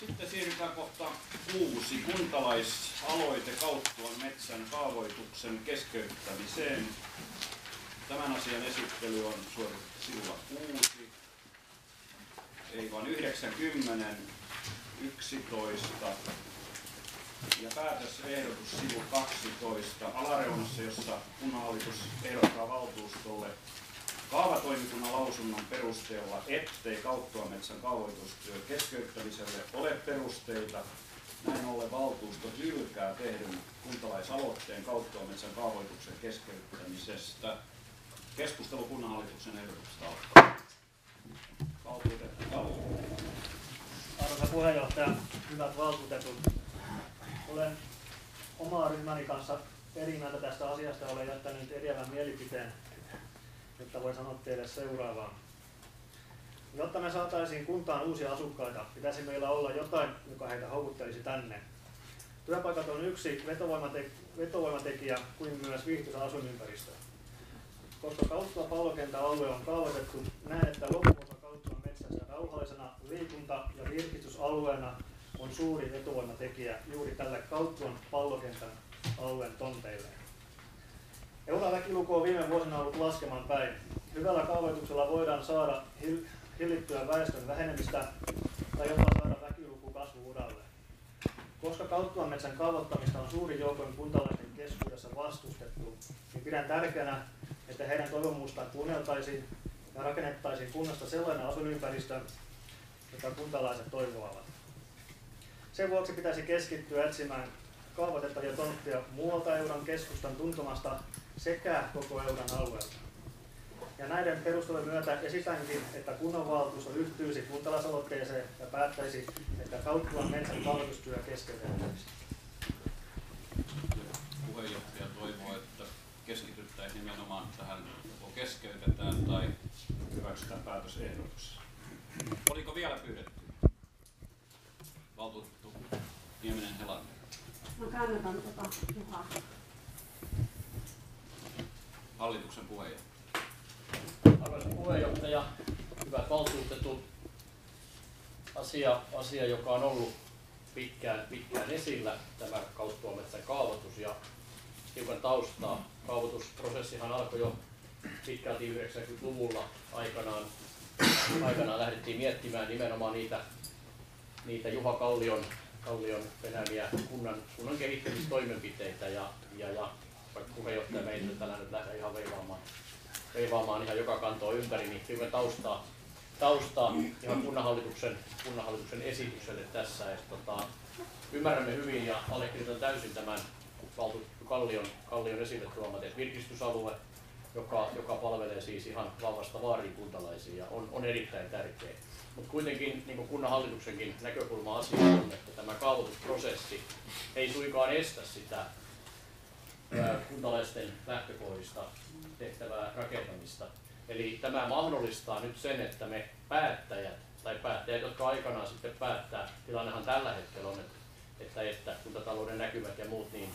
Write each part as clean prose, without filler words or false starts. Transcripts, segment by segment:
Sitten siirrytään kohtaan 6. Kuntalaisaloite Kauttuan metsän kaavoituksen keskeyttämiseen. Tämän asian esittely on suoritettu sivulla 6, ei vaan 90, 11 ja päätösehdotus sivu 12 alareunassa, jossa kunnanhallitus ehdottaa valtuustolle kaavatoimikunnan lausunnon perusteella, ettei Kauttuan metsän kaavoitustyön keskeyttämiselle ole perusteita. Näin ollen valtuusto hylkää tehdyn kuntalaisaloitteen Kauttuan metsän kaavoituksen keskeyttämisestä. Keskustelu kunnanhallituksen ehdotuksesta alkaa. Valtuutettu Kallio. Arvoisa puheenjohtaja, hyvät valtuutetut. Olen omaa ryhmäni kanssa eri mieltä tästä asiasta ja olen jättänyt eriävän mielipiteen, jotta voi sanoa teille seuraavaa. Jotta me saataisiin kuntaan uusia asukkaita, pitäisi meillä olla jotain, joka heitä houkuttelisi tänne. Työpaikat on yksi vetovoimatekijä kuin myös viihtyisä asuinympäristö. Koska Kauttuan pallokentän alue on kaavoitettu, näen, että loppuosa Kauttuan metsästä rauhallisena liikunta- ja virkistysalueena on suuri vetovoimatekijä juuri tälle Kauttuan pallokentän alueen tonteille. Eulan väkiluku on viime vuosina ollut laskemaan päin. Hyvällä kaavoituksella voidaan saada hillittyä väestön vähenemistä tai jopa saada väkiluku kasvu-uralle. Koska Kauttuan metsän kaavoittamista on suuri joukon kuntalaisten keskuudessa vastustettu, niin pidän tärkeänä, että heidän toivomustaan kuunneltaisiin ja rakennettaisiin kunnasta sellainen asuinympäristö, jota kuntalaiset toivovat. Sen vuoksi pitäisi keskittyä etsimään kaavoitettavia tontteja muualta Euran keskustan tuntumasta sekä koko Euran alueelta. Ja näiden perustelujen myötä esitänkin, että kunnanvaltuusto yhtyisi kuntalaisaloitteeseen ja päättäisi, että Kauttuan metsän kaavoitustyö keskeytettäisiin. Puheenjohtaja toivoo, että keskityttäisiin nimenomaan tähän, joko keskeytetään tai hyväksytään päätösehdotus. Oliko vielä pyydetty? Valtuutettu Nieminen Helander. Mä kannatan Juhaa. Hallituksen puheenjohtaja. Arvoisa puheenjohtaja, hyvät valtuutetut, asia joka on ollut pitkään esillä, tämä Kauttuan metsän kaavoitus ja hiukan taustaa. Kaavoitusprosessihan alkoi jo pitkälti 90-luvulla aikanaan lähdettiin miettimään nimenomaan niitä Juha Kallion penäämiä kunnan kehittämistoimenpiteitä ja vaikka puheenjohtaja meitä tällä nyt lähdetään ihan veivaamaan ihan joka kantoa ympäri, niin hiukan taustaa ihan kunnanhallituksen esitykselle tässä. Ymmärrämme hyvin ja allekirjoitan täysin tämän valtuutettu Kallion esille tuomat, että virkistysalue, joka palvelee siis ihan vahvasta vaariin kuntalaisia ja on erittäin tärkeä. Mutta kuitenkin niin kuin kunnanhallituksenkin näkökulma asia on, että tämä kaavoitusprosessi ei suinkaan estä sitä kuntalaisten lähtökohdista tehtävää rakentamista. Eli tämä mahdollistaa nyt sen, että me päättäjät, jotka aikanaan sitten päättää, tilannehan tällä hetkellä on, että kuntatalouden näkymät ja muut niin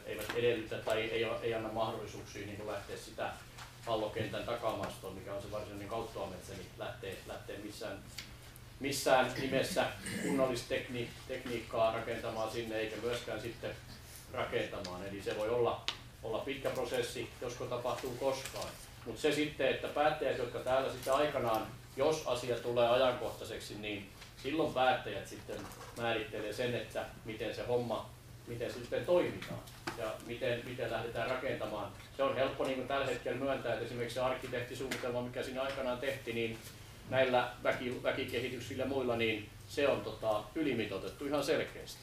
eivät edellytä tai ei anna mahdollisuuksia niin lähteä sitä pallokentän takamastoon, mikä on se varsinainen Kauttuan metsä, niin lähtee missään nimessä kunnallistekniikkaa rakentamaan sinne eikä myöskään sitten rakentamaan. Eli se voi olla pitkä prosessi, josko tapahtuu koskaan. Mutta se sitten, että päättäjät, jotka täällä sitten aikanaan, jos asia tulee ajankohtaiseksi, niin silloin päättäjät sitten määrittelee sen, että miten se homma, miten sitten toimitaan ja miten lähdetään rakentamaan. Se on helppo niin kuin tällä hetkellä myöntää, että esimerkiksi se arkkitehtisuunnitelma, mikä siinä aikanaan tehtiin, niin näillä väkikehityksillä ja muilla, niin se on ylimitoitettu ihan selkeästi.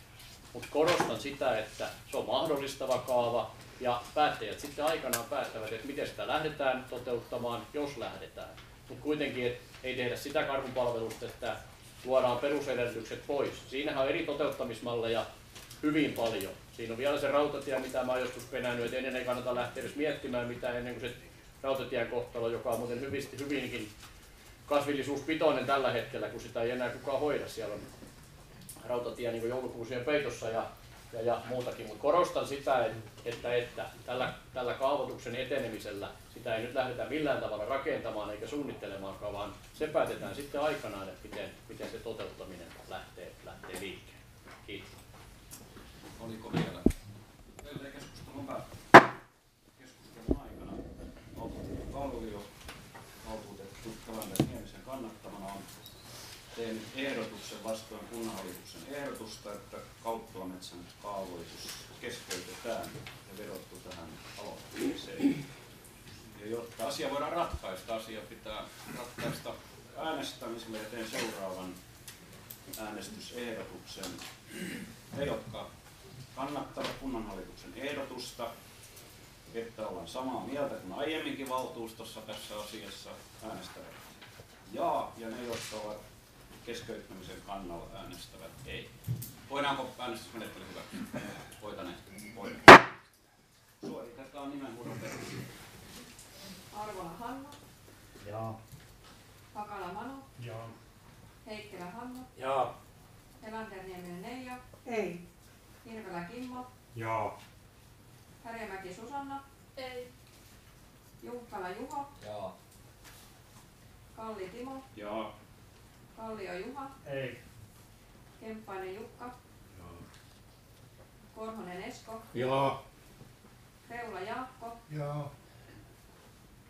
Mutta korostan sitä, että se on mahdollistava kaava ja päättäjät sitten aikanaan päättävät, että miten sitä lähdetään toteuttamaan, jos lähdetään. Mutta kuitenkin ei tehdä sitä karhunpalvelusta, että luodaan perusedellytykset pois. Siinähän on eri toteuttamismalleja hyvin paljon. Siinä on vielä se rautatie, mitä mä oon joskus penännyt, että ennen ei kannata lähteä edes miettimään mitään ennen kuin se rautatien kohtalo, joka on muuten hyvinkin kasvillisuuspitoinen tällä hetkellä, kun sitä ei enää kukaan hoida. Siellä on rautatie niin joulukuusien peitossa ja ja muutakin, mutta korostan sitä, että tällä kaavoituksen etenemisellä sitä ei nyt lähdetä millään tavalla rakentamaan eikä suunnittelemaankaan, vaan se päätetään sitten aikanaan, että miten se toteuttaminen lähtee liikkeelle. Kiitos. Oliko vielä? Meillä keskustelun keskustelun aikana valtuutettu Kalander Niemisen kannattamana on tehnyt ehdotuksen vastoin kunnanhallituksen ehdotusta, että Kauppalametsän kaavoitus keskeytetään ja vedottu tähän aloitteeseen. Ja jotta asia voidaan ratkaista, asia pitää ratkaista äänestämisellä ja teen seuraavan äänestysehdotuksen. He, jotka kannattavat kunnanhallituksen ehdotusta, että ollaan samaa mieltä kuin aiemminkin valtuustossa tässä asiassa, äänestävät jaa, ja ne, jotka ovat keskeyttämisen kannalla, äänestävät ei. Voidaanko äänestysmenettely hyväksyä? Voidaan. Suoritetaan nimenhuudon perusteella. Arvola Hanna. Jaa. Hakala Manu. Jaa. Heikkilä Hanna. Jaa. Helander Nieminen Neija. Ei. Hirvelä Kimmo. Jaa. Härjämäki Susanna. Ei. Junkkala Juho. Jaa. Kalli Timo. Jaa. Kallio Juha. Ei. Kemppainen Jukka. Korhonen Esko. Jaa. Reula Jaakko. Jaa.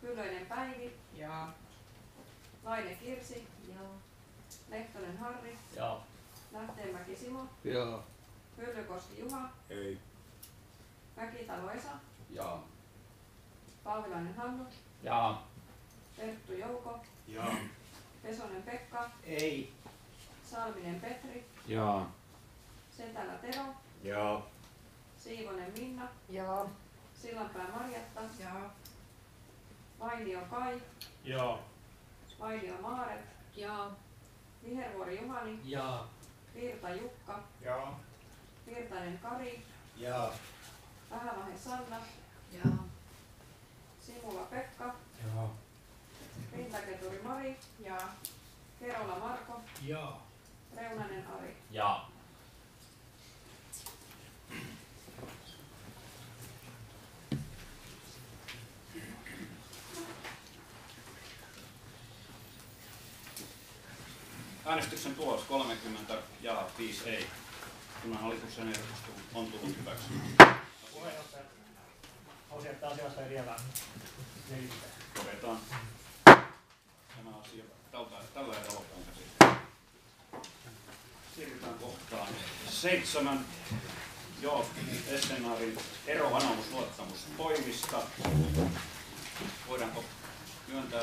Kyllönen Päivi. Jaa. Laine Kirsi. Joo. Lehtonen Harri. Jaa. Lähteenmäki Simo. Jaa. Hyllykoski Juha. Ei. Mäkitalo Esa. Jaa. Paavilainen Hannu. Jaa. Perttu Jouko. Jaa. Pesonen Pekka. Ei. Salminen Petri. Jaa. Setälä Tero. Jaa. Siivonen Minna. Joo. Sillanpää Marjatta. Joo. Vainio Kai. Jaa. Vainio Maaret. Joo. Vihervuori Juhani. Jaa. Virta Jukka. Jaa. Virtanen Kari. Jaa. Vähävahe Sanna. Joo. Simula Pekka. Jaa. Rintaketuri Mari. Joo. Kerola Marko. Jaa. Reunanen Ari. Jaa. Äänestyksen tulos 30 ja 5 ei. Kunnanhallituksen ehdotus on tullut hyväksytty. Puheenjohtaja, haluaisin jättää asiasta eriävää mielipiteen. Todetaan tämä asia tällä erää loppuun käsitellä. Siirrytään kohtaan 7. Joo, Essenaarin eroanomus luottamustoimista. Voidaanko myöntää